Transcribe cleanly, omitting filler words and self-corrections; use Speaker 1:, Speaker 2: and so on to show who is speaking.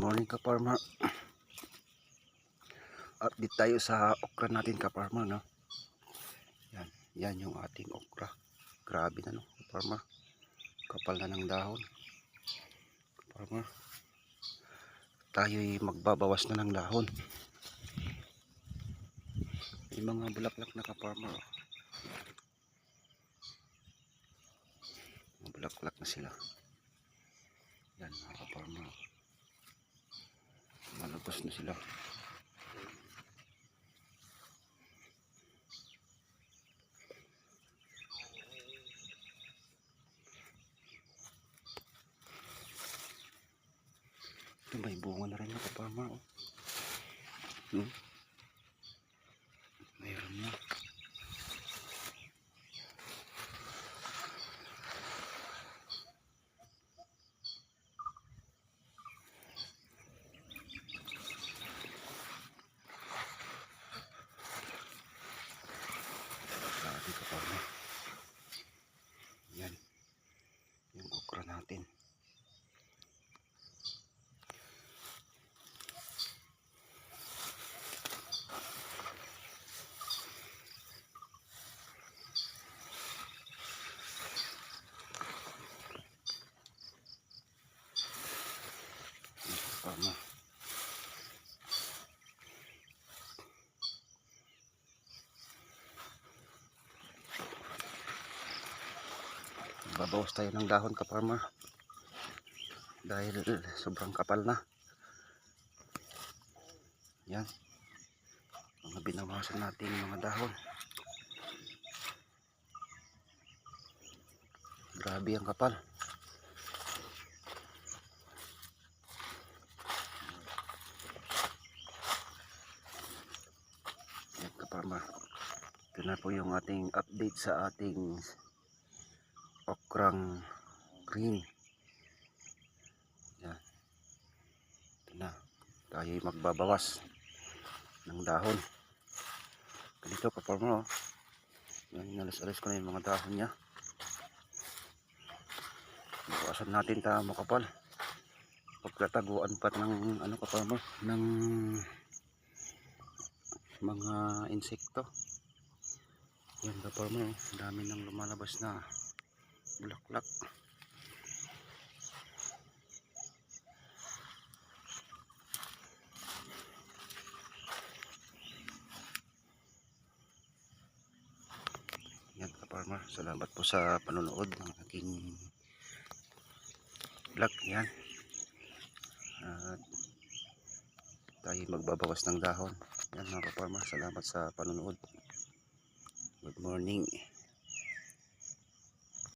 Speaker 1: morning ka-farmer. Update tayo sa okra natin ka-farmer, no? Yan yung ating okra. Grabe na, no, ka-farmer. Kapal na ng dahon. Ka-farmer. Tayo'y magbabawas na ng dahon. May mga bulaklak na ka-farmer. Mga bulaklak na sila. Yan mga ka-farmer. Malagos na sila. Ito may bunga na rin na ka-farmer, oh. Mayroon na. Grabe ka-farmer. Yan yung okra natin. Tama. Babawas tayo ng dahon ka-farmer dahil sobrang kapal na. Yan mga binawasan natin mga dahon. Grabe ang kapal. Yan ka-farmer, ito na po yung ating update sa ating okrang green. Yan, ito na, tayo'y magbabawas ng dahon. Ganito ka-farmer, oh. Yan, inalis-alis ko na yung mga dahon niya. Bawasan natin ta makapal. Pagkataguan pa ng ano ka-farmer, ng mga insekto. Yan ka-farmer, oh. Dami nang lumalabas na bulaklak. Yan ka-farmer, salamat po sa panonood ng aking vlog. Yan, at tayo magbabawas ng dahon. Yan mga ka-farmer, salamat sa panonood. Good morning.